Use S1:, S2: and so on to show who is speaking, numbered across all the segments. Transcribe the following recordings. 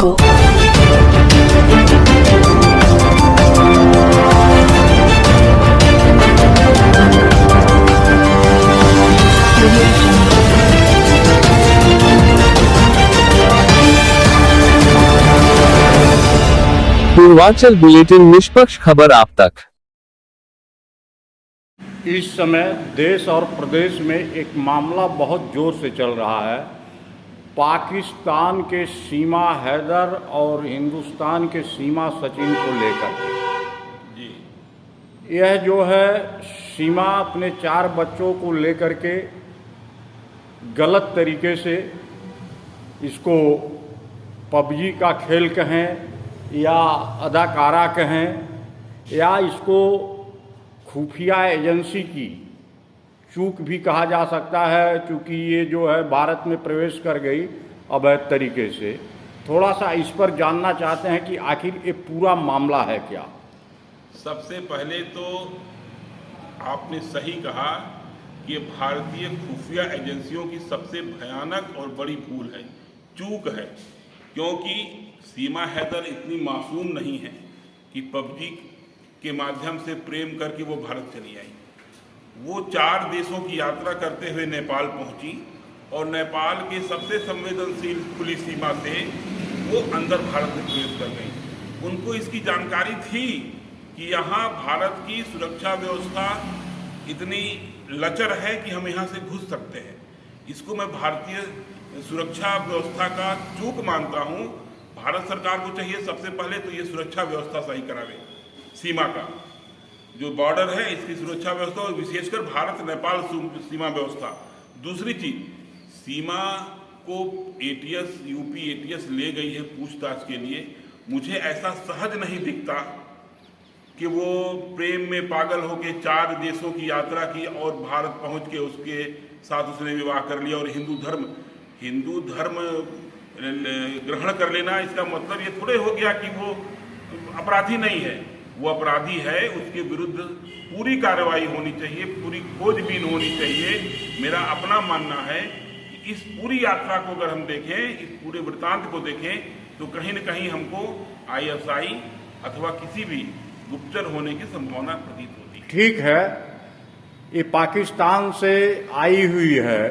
S1: jungle.
S2: Purvanchal bulletin निष्पक्ष खबर आप तक।
S3: इस समय देश और प्रदेश में एक मामला बहुत जोर से चल रहा है। पाकिस्तान के सीमा हैदर और हिंदुस्तान के सीमा सचिन को लेकर जी यह जो है सीमा अपने 4 बच्चों को लेकर के गलत तरीके से इसको पबजी का खेल कहें या अदाकारा कहें या इसको खुफिया एजेंसी की चूक भी कहा जा सकता है, क्योंकि ये जो है भारत में प्रवेश कर गई अवैध तरीके से। थोड़ा सा इस पर जानना चाहते हैं कि आखिर ये पूरा मामला है क्या।
S4: सबसे पहले तो आपने सही कहा कि भारतीय खुफिया एजेंसियों की सबसे भयानक और बड़ी भूल है, चूक है, क्योंकि सीमा हैदर इतनी मासूम नहीं है कि पबजी के माध्यम से प्रेम करके वो भारत चली आई। वो 4 देशों की यात्रा करते हुए नेपाल पहुंची और नेपाल के सबसे संवेदनशील खुली सीमा से वो अंदर भारत में प्रवेश कर गई। उनको इसकी जानकारी थी कि यहाँ भारत की सुरक्षा व्यवस्था इतनी लचर है कि हम यहाँ से घुस सकते हैं। इसको मैं भारतीय सुरक्षा व्यवस्था का चूक मानता हूँ। भारत सरकार को चाहिए सबसे पहले तो ये सुरक्षा व्यवस्था सही करावे, सीमा का जो बॉर्डर है इसकी सुरक्षा व्यवस्था और विशेषकर भारत नेपाल सीमा व्यवस्था। दूसरी चीज, सीमा को एटीएस यूपी एटीएस ले गई है पूछताछ के लिए। मुझे ऐसा सहज नहीं दिखता कि वो प्रेम में पागल होके 4 देशों की यात्रा की और भारत पहुंच के उसके साथ उसने विवाह कर लिया और हिंदू धर्म ग्रहण कर लेना, इसका मतलब ये थोड़े हो गया कि वो अपराधी नहीं है। वो अपराधी है, उसके विरुद्ध पूरी कार्रवाई होनी चाहिए, पूरी खोजबीन होनी चाहिए। मेरा अपना मानना है कि इस पूरी यात्रा को अगर हम देखें, इस पूरे वृत्तांत को देखें, तो कहीं न कहीं हमको आईएसआई अथवा किसी भी गुप्तचर होने की संभावना प्रतीत होती है।
S3: ठीक है, ये पाकिस्तान से आई हुई है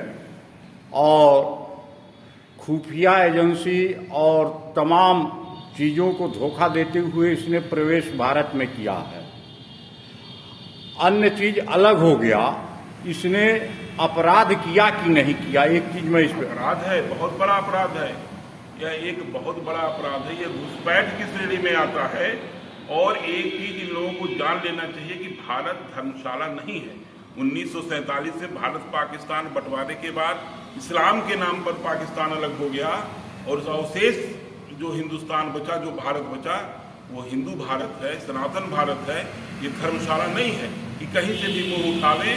S3: और खुफिया एजेंसी और तमाम चीज़ों को धोखा देते हुए इसने प्रवेश भारत में किया है। अन्य चीज अलग हो गया, इसने अपराध किया कि नहीं किया, एक चीज में इस पर
S4: अपराध है, बहुत बड़ा अपराध है। यह एक बहुत बड़ा अपराध है, यह घुसपैठ की श्रेणी में आता है। और एक चीज इन लोगों को जान लेना चाहिए कि भारत धर्मशाला नहीं है। 1947 से भारत पाकिस्तान बंटवारे के बाद इस्लाम के नाम पर पाकिस्तान अलग हो गया और अवशेष जो हिंदुस्तान बचा, जो भारत बचा, वो हिंदू भारत है, सनातन भारत है। ये धर्मशाला नहीं है कि कहीं से भी मुंह उठावे,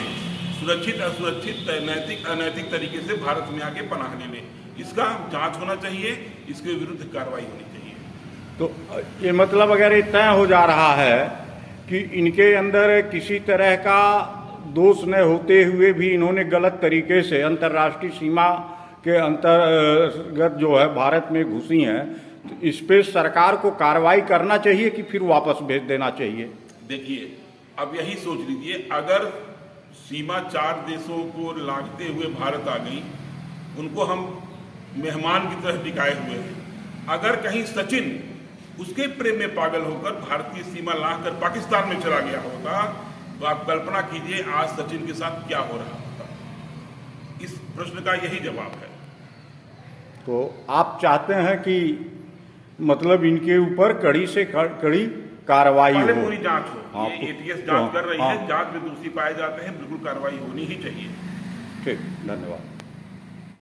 S4: सुरक्षित असुरक्षित, नैतिक अनैतिक तरीके से भारत में आके पनाह ले ले। इसका जांच होना चाहिए, इसके विरुद्ध कार्रवाई होनी चाहिए।
S3: तो ये मतलब अगर ये तय हो जा रहा है कि इनके अंदर किसी तरह का दोष न होते हुए भी इन्होंने गलत तरीके से अंतर्राष्ट्रीय सीमा के अंतर्गत जो है भारत में घुसी हैं, तो इस पे सरकार को कार्रवाई करना चाहिए कि फिर वापस भेज देना चाहिए।
S4: देखिए, अब यही सोच लीजिए, अगर सीमा 4 देशों को लांघते हुए भारत आ गई, उनको हम मेहमान की तरह टिकाए हुए हैं। अगर कहीं सचिन उसके प्रेम में पागल होकर भारतीय सीमा लांघकर पाकिस्तान में चला गया होता, तो आप कल्पना कीजिए आज सचिन के साथ क्या हो रहा होता। इस प्रश्न का यही जवाब है।
S3: तो आप चाहते हैं कि मतलब इनके ऊपर कड़ी से कड़ी कार्रवाई हो,
S4: पूरी जांच हो। हाँ, ये एटीएस जांच कर रही है, जांच में दोषी पाए जाते हैं, बिल्कुल कार्रवाई होनी ही चाहिए।
S3: ठीक, धन्यवाद।